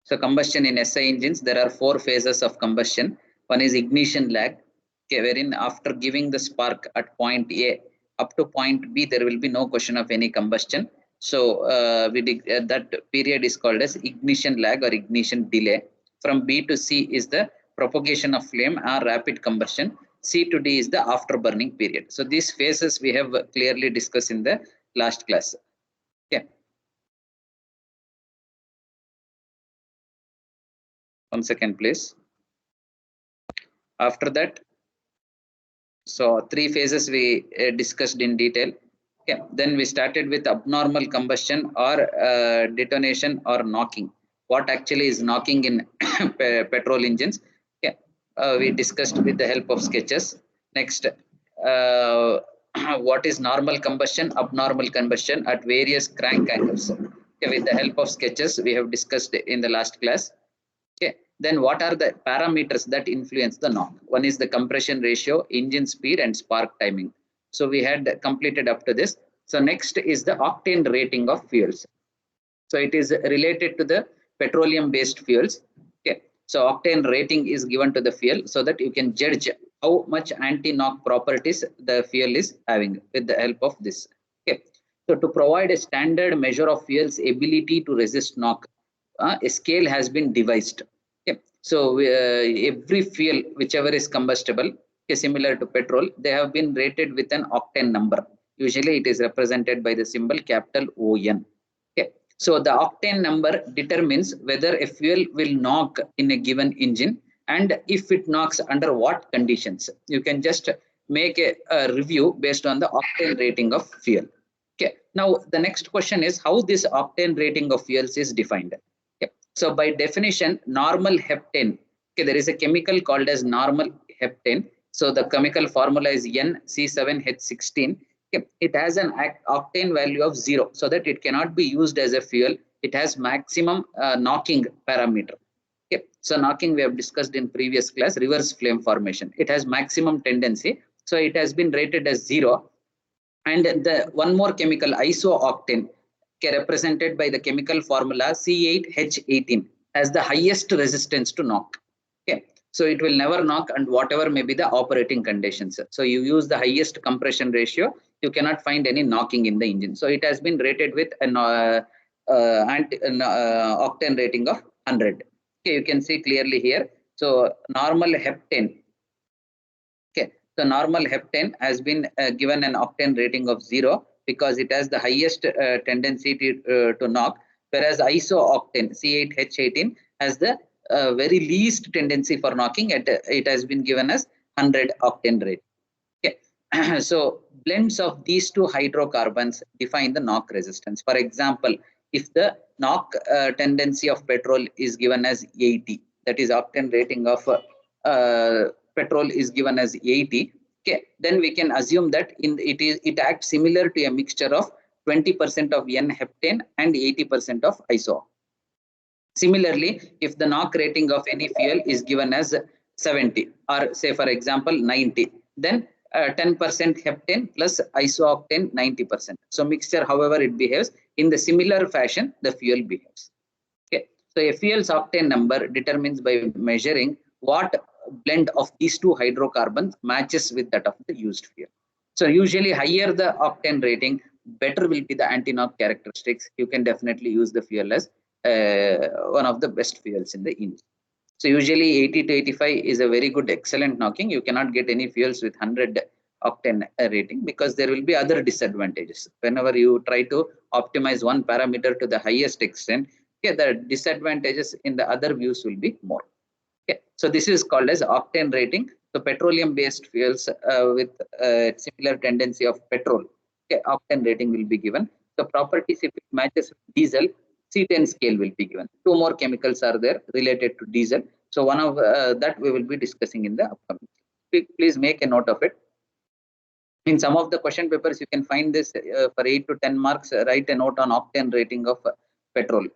So combustion in SI engines, there are 4 phases of combustion. One is ignition lag, okay, wherein after giving the spark at point A up to point B, there will be no question of any combustion. So that period is called as ignition lag or ignition delay. From B to C is the propagation of flame or rapid combustion. C to D is the afterburning period. So these phases we have clearly discussed in the last class. Okay. 1 second, please. After that, so 3 phases we discussed in detail. Okay. Then we started with abnormal combustion or detonation or knocking. What actually is knocking in petrol engines? Okay. We discussed with the help of sketches. Next, what is normal combustion, abnormal combustion at various crank angles. Okay. With the help of sketches, we have discussed in the last class. Okay. Then what are the parameters that influence the knock? One is the compression ratio, engine speed, and spark timing. So we had completed up to this. So next is the octane rating of fuels. So it is related to the petroleum-based fuels. Okay. So octane rating is given to the fuel so that you can judge how much anti-knock properties the fuel is having with the help of this. Okay. So to provide a standard measure of fuel's ability to resist knock, a scale has been devised. Okay. So every fuel, whichever is combustible, okay, similar to petrol, they have been rated with an octane number. Usually it is represented by the symbol capital ON. Okay. So the octane number determines whether a fuel will knock in a given engine, and if it knocks under what conditions. You can just make a review based on the octane rating of fuel. Okay. Now the next question is how this octane rating of fuels is defined. Okay. So by definition, normal heptane. Okay, there is a chemical called as normal heptane. So the chemical formula is NC7H16. Okay. It has an octane value of 0, so that it cannot be used as a fuel. It has maximum knocking parameter. Okay. So knocking we have discussed in previous class, reverse flame formation. It has maximum tendency. So it has been rated as 0. And the one more chemical, isooctane, okay, represented by the chemical formula C8H18, has the highest resistance to knock. Okay. So it will never knock, and whatever may be the operating conditions. So you use the highest compression ratio, you cannot find any knocking in the engine. So it has been rated with an octane rating of 100. Okay, you can see clearly here. So normal heptane. Okay, so normal heptane has been given an octane rating of 0 because it has the highest tendency to knock, whereas isooctane C8H18 has the very least tendency for knocking. It has been given as 100 octane rate. Okay. So blends of these two hydrocarbons define the knock resistance. For example, if the knock tendency of petrol is given as 80, that is octane rating of petrol is given as 80, okay, then we can assume that it acts similar to a mixture of 20% of N-heptane and 80% of iso. Similarly, if the knock rating of any fuel is given as 70, or say for example 90, then 10% heptane plus isooctane 90%. So mixture, however it behaves, in the similar fashion the fuel behaves. Okay. So a fuel's octane number determines by measuring what blend of these two hydrocarbons matches with that of the used fuel. So usually higher the octane rating, better will be the anti-knock characteristics. You can definitely use the fuel as one of the best fuels in the engine. So usually 80 to 85 is a very good, excellent knocking. You cannot get any fuels with 100 octane rating because there will be other disadvantages. Whenever you try to optimize one parameter to the highest extent, okay, the disadvantages in the other views will be more. Okay, so this is called as octane rating. So petroleum-based fuels with similar tendency of petrol, okay, octane rating will be given. So properties, if it matches with diesel, C10 scale will be given. 2 more chemicals are there related to diesel. So one of that we will be discussing in the upcoming. Please make a note of it. In some of the question papers, you can find this for 8 to 10 marks. Write a note on octane rating of petrol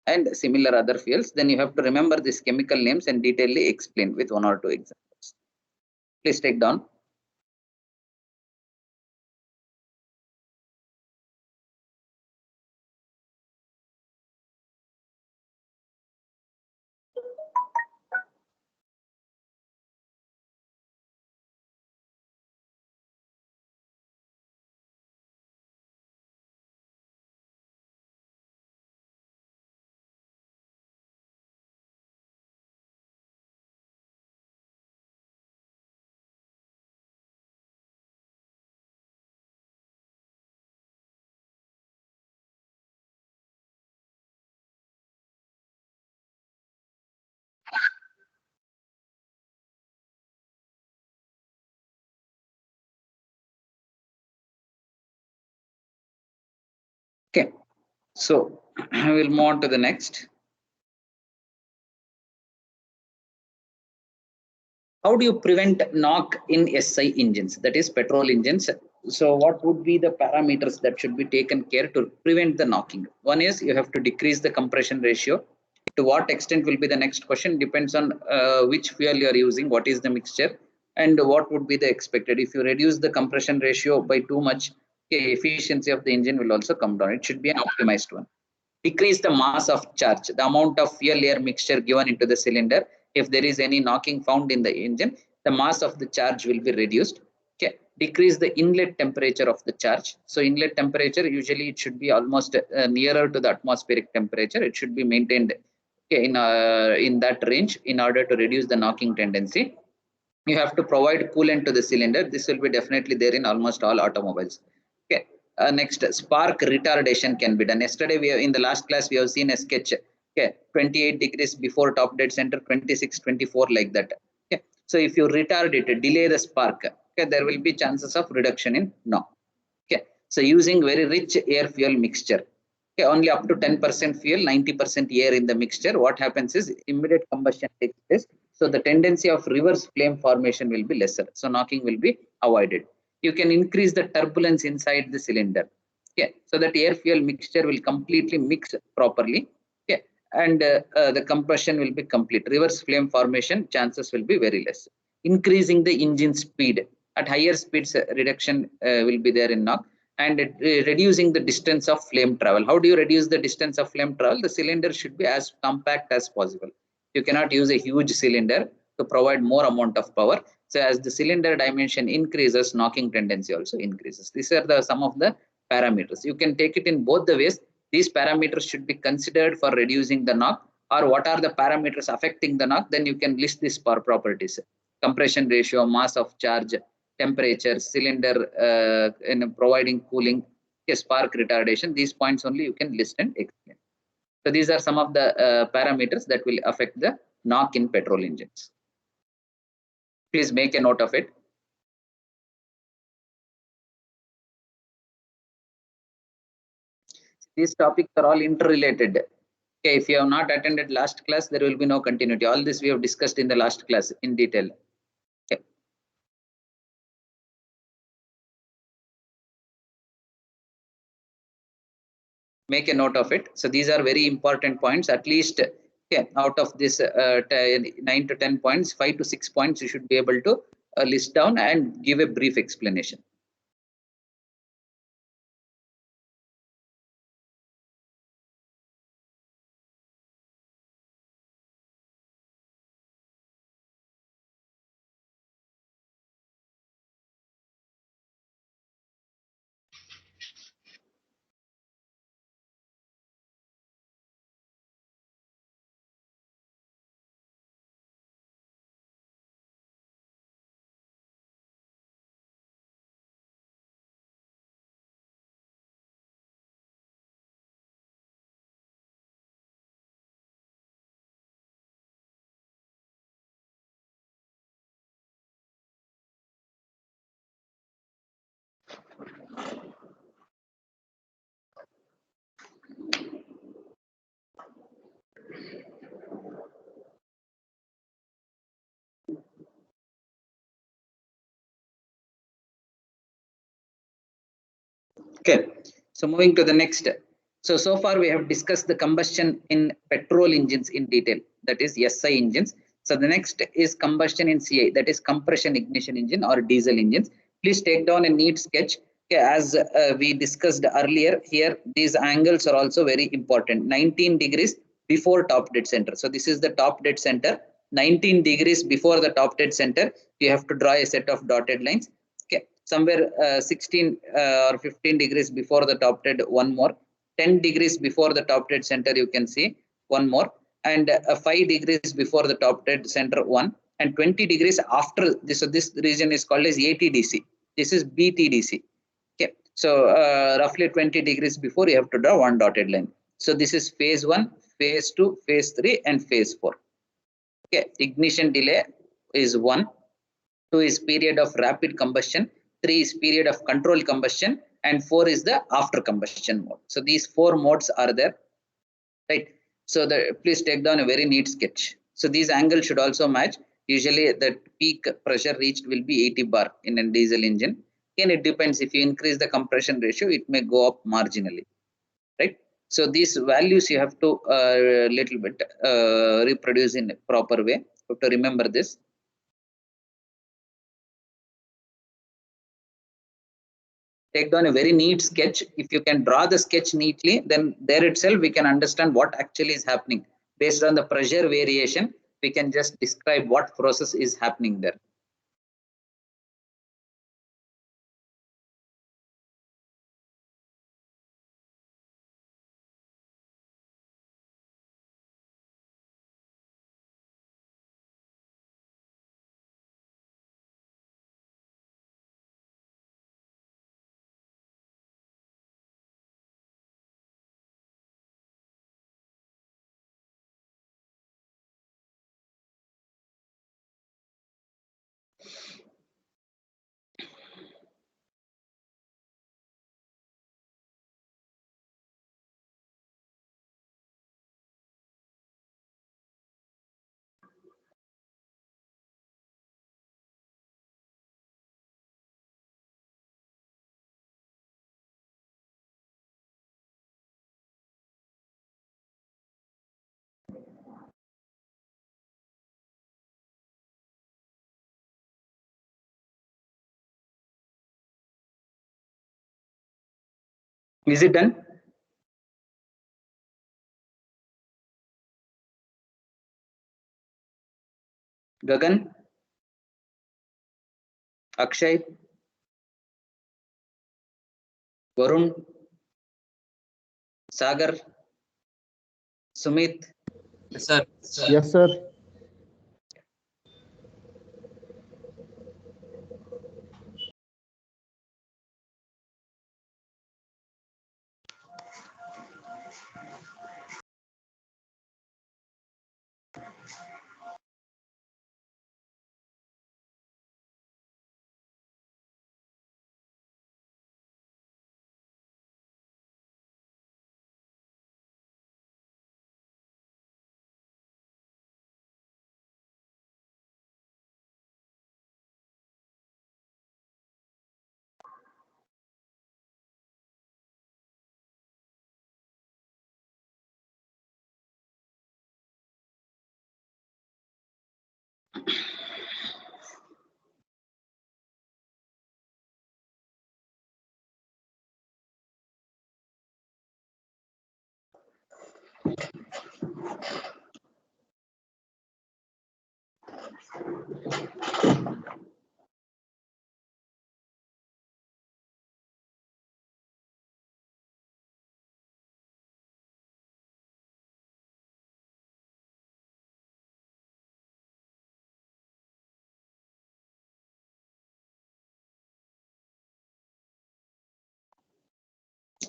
and similar other fuels. Then you have to remember these chemical names and detailedly explain with 1 or 2 examples. Please take down. So I will move on to the next. How do you prevent knock in SI engines, that is petrol engines? So what would be the parameters that should be taken care to prevent the knocking? One is you have to decrease the compression ratio. To what extent will be the next question, depends on which fuel you are using, what is the mixture, and what would be the expected. If you reduce the compression ratio by too much, okay, efficiency of the engine will also come down. It should be an optimized one. Decrease the mass of charge, the amount of fuel air mixture given into the cylinder. If there is any knocking found in the engine, the mass of the charge will be reduced. Okay. Decrease the inlet temperature of the charge. So inlet temperature, usually it should be almost nearer to the atmospheric temperature. It should be maintained, okay, in that range in order to reduce the knocking tendency. You have to provide coolant to the cylinder. This will be definitely there in almost all automobiles. Okay. Next, spark retardation can be done. Yesterday, in the last class, we have seen a sketch. Okay, 28 degrees before top dead center, 26, 24, like that. Okay. So if you retard it, delay the spark, okay, there will be chances of reduction in knock. Okay. So using very rich air fuel mixture. Okay, only up to 10% fuel, 90% air in the mixture. What happens is immediate combustion takes place. So the tendency of reverse flame formation will be lesser. So knocking will be avoided. You can increase the turbulence inside the cylinder. Okay, so that air fuel mixture will completely mix properly. Okay, and the combustion will be complete. Reverse flame formation chances will be very less. Increasing the engine speed. At higher speeds, reduction will be there in knock. And reducing the distance of flame travel. How do you reduce the distance of flame travel? The cylinder should be as compact as possible. You cannot use a huge cylinder to provide more amount of power. So as the cylinder dimension increases, knocking tendency also increases. These are some of the parameters. You can take it in both the ways. These parameters should be considered for reducing the knock, or what are the parameters affecting the knock. Then you can list these properties: compression ratio, mass of charge, temperature, cylinder in providing cooling, spark retardation. These points only you can list and explain. So these are some of the parameters that will affect the knock in petrol engines. Please make a note of it. These topics are all interrelated. Okay, if you have not attended last class, there will be no continuity. All this we have discussed in the last class in detail. Okay. Make a note of it. So these are very important points. At least, okay, out of this 9 to 10 points, 5 to 6 points you should be able to list down and give a brief explanation. Okay, so moving to the next. So far we have discussed the combustion in petrol engines in detail, that is SI engines. So the next is combustion in CI, that is compression ignition engine or diesel engines. Please take down a neat sketch. Okay, as we discussed earlier, here these angles are also very important. 19 degrees before top dead center. So this is the top dead center. 19 degrees before the top dead center, you have to draw a set of dotted lines. Okay, somewhere 16 or 15 degrees before the top dead, one more. 10 degrees before the top dead center, you can see one more. And 5 degrees before the top dead center, one. And 20 degrees after this. So this region is called as ATDC. This is BTDC. Okay, so roughly 20 degrees before, you have to draw one dotted line. So this is phase 1, phase 2, phase 3, and phase 4. Okay, ignition delay is 1. 2 is period of rapid combustion. 3 is period of controlled combustion. and 4 is the after combustion mode. So these 4 modes are there, right? So please take down a very neat sketch. So these angles should also match. Usually the peak pressure reached will be 80 bar in a diesel engine. Again, it depends. If you increase the compression ratio, it may go up marginally, right? So these values you have to little bit reproduce in a proper way. You have to remember this. Take down a very neat sketch. If you can draw the sketch neatly, then there itself we can understand what actually is happening. Based on the pressure variation, we can just describe what process is happening there. Is it done? Gagan? Akshay? Varun? Sagar? Sumit? Yes, sir. Yes, sir.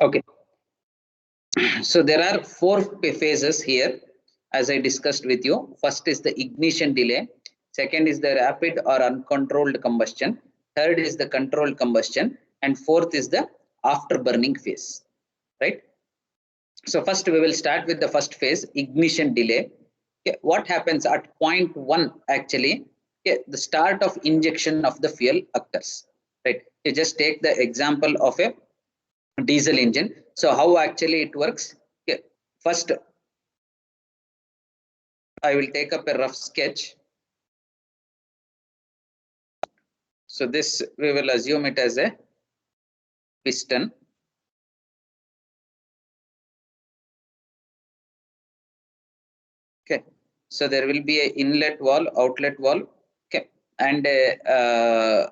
Okay. So there are 4 phases here, as I discussed with you. First is the ignition delay. Second is the rapid or uncontrolled combustion. Third is the controlled combustion. And fourth is the afterburning phase, right? So first we will start with the first phase, ignition delay. Okay, what happens at point 1 actually? Okay, the start of injection of the fuel occurs, right? You just take the example of a diesel engine. So how actually it works? Okay, first I will take up a rough sketch. So this we will assume it as a piston. Okay, so there will be an inlet valve, outlet valve, okay, and a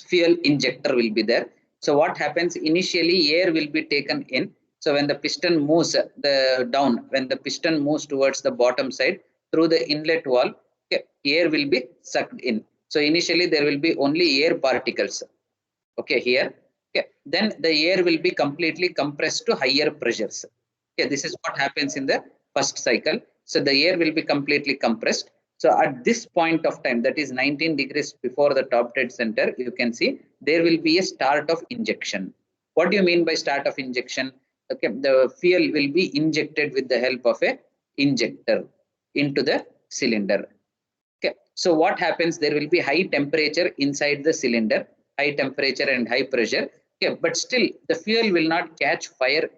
fuel injector will be there. So what happens initially? Air will be taken in. So when the piston moves when the piston moves towards the bottom side through the inlet valve, okay, air will be sucked in. So initially there will be only air particles. Okay, here. Okay, then the air will be completely compressed to higher pressures. Okay, this is what happens in the first cycle. So the air will be completely compressed. So at this point of time, that is 19 degrees before the top dead center, you can see there will be a start of injection. What do you mean by start of injection? Okay, the fuel will be injected with the help of a injector into the cylinder. Okay, so what happens? There will be high temperature inside the cylinder, high temperature and high pressure. Okay, but still the fuel will not catch fire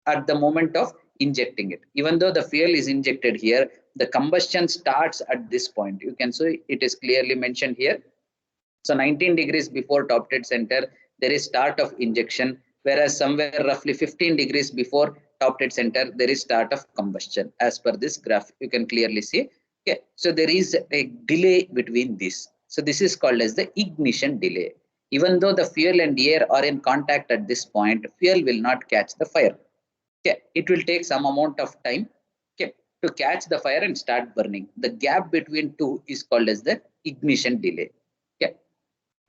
at the moment of injecting it. Even though the fuel is injected here, the combustion starts at this point. You can see it is clearly mentioned here. So 19 degrees before top dead center, there is start of injection, whereas somewhere roughly 15 degrees before top dead center, there is start of combustion. As per this graph, you can clearly see. Okay, so there is a delay between this. So this is called as the ignition delay. Even though the fuel and air are in contact at this point, fuel will not catch the fire. Okay, it will take some amount of time, okay, to catch the fire and start burning. The gap between two is called as the ignition delay. Okay.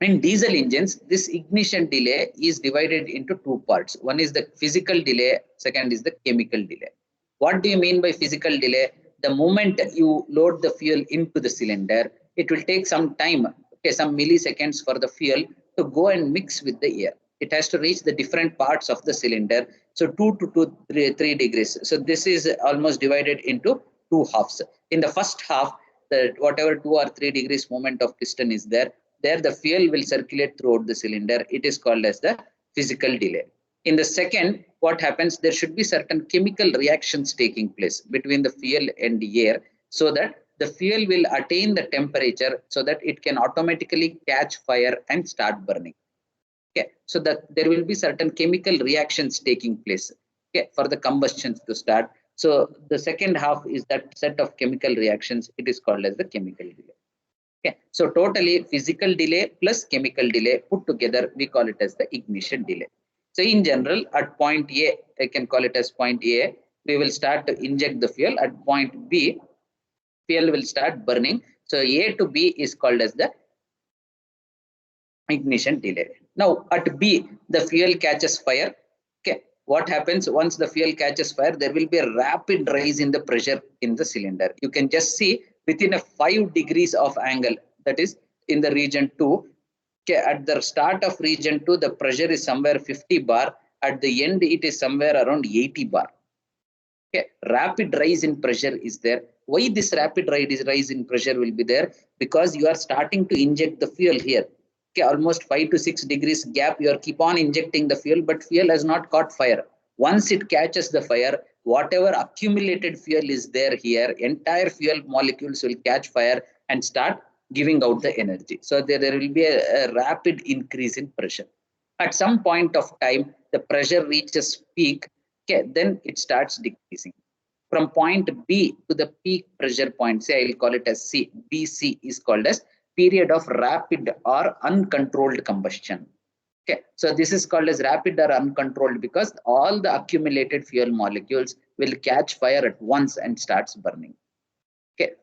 In diesel engines, this ignition delay is divided into two parts. One is the physical delay, second is the chemical delay. What do you mean by physical delay? The moment you load the fuel into the cylinder, it will take some time, okay, some milliseconds for the fuel to go and mix with the air. It has to reach the different parts of the cylinder. So 2 to 3 degrees. So this is almost divided into two halves. In the first half, the whatever 2 or 3 degrees movement of piston is there, the fuel will circulate throughout the cylinder. It is called as the physical delay. In the second, what happens? There should be certain chemical reactions taking place between the fuel and the air, so that the fuel will attain the temperature so that it can automatically catch fire and start burning. Okay, so that there will be certain chemical reactions taking place, okay, for the combustions to start. So the second half is that set of chemical reactions. It is called as the chemical delay. Okay, so totally physical delay plus chemical delay put together, we call it as the ignition delay. So in general, at point A, I can call it as point A, we will start to inject the fuel. At point B, fuel will start burning. So A to B is called as the ignition delay. Now at B, the fuel catches fire. Okay, what happens once the fuel catches fire? There will be a rapid rise in the pressure in the cylinder. You can just see within a 5 degrees of angle, that is in the region 2. Okay, at the start of region 2, the pressure is somewhere 50 bar. At the end, it is somewhere around 80 bar. Okay, rapid rise in pressure is there. Why this rapid rise in pressure will be there? Because you are starting to inject the fuel here. Okay, almost 5 to 6 degrees gap, you are keep on injecting the fuel, but fuel has not caught fire. Once it catches the fire, whatever accumulated fuel is there here, entire fuel molecules will catch fire and start giving out the energy. So there will be a rapid increase in pressure. At some point of time, the pressure reaches peak. Okay, then it starts decreasing. From point B to the peak pressure point, say I will call it as C, BC is called as period of rapid or uncontrolled combustion. Okay, so this is called as rapid or uncontrolled because all the accumulated fuel molecules will catch fire at once and starts burning. Okay,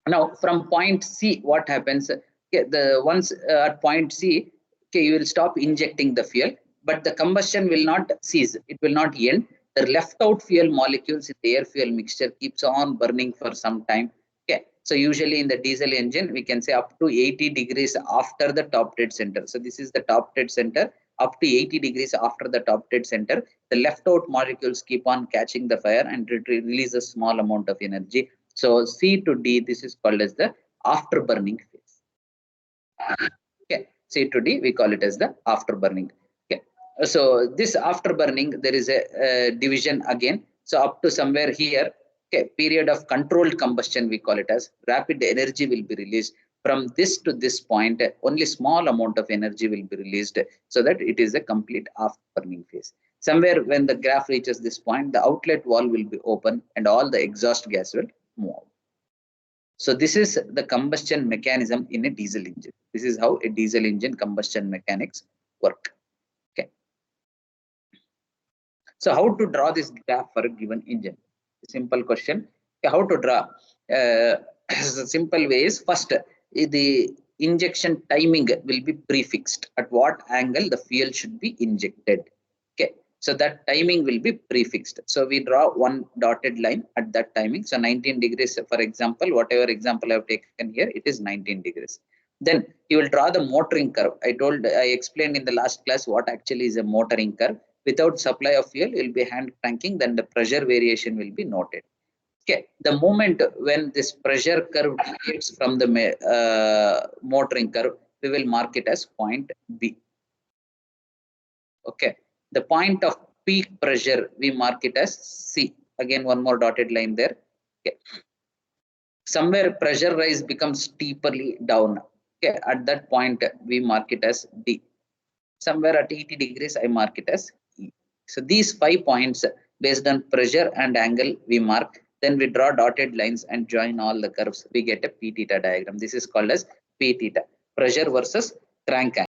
now from point C, what happens? Okay, the once at point C, okay, you will stop injecting the fuel, but the combustion will not cease. It will not end. The left out fuel molecules in the air fuel mixture keeps on burning for some time. Okay, so usually in the diesel engine, we can say up to 80 degrees after the top dead center. So this is the top dead center. Up to 80 degrees after the top dead center, the left out molecules keep on catching the fire and it releases a small amount of energy. So C to D, this is called as the afterburning phase. Okay, C to D, we call it as the afterburning. Okay, so this afterburning, there is a division again. So up to somewhere here, okay, period of controlled combustion, we call it as rapid energy will be released. From this to this point, only small amount of energy will be released, so that it is a complete afterburning phase. Somewhere when the graph reaches this point, the outlet valve will be open and all the exhaust gas will move. So this is the combustion mechanism in a diesel engine. This is how a diesel engine combustion mechanics work. Okay. So how to draw this graph for a given engine? Simple question. Okay, how to draw? The simple way is first the injection timing will be prefixed. At what angle the fuel should be injected? Okay. So that timing will be prefixed. So we draw one dotted line at that timing. So 19 degrees, for example, whatever example I have taken here, it is 19 degrees. Then you will draw the motoring curve. I explained in the last class what actually is a motoring curve. Without supply of fuel, you will be hand cranking, then the pressure variation will be noted. Okay, the moment when this pressure curve deviates from the motoring curve, we will mark it as point B. Okay, the point of peak pressure, we mark it as C. Again, one more dotted line there. Okay. Somewhere pressure rise becomes steeply down. Okay, at that point, we mark it as D. Somewhere at 80 degrees, I mark it as E. So these 5 points based on pressure and angle we mark, then we draw dotted lines and join all the curves. We get a P theta diagram. This is called as P theta, pressure versus crank angle.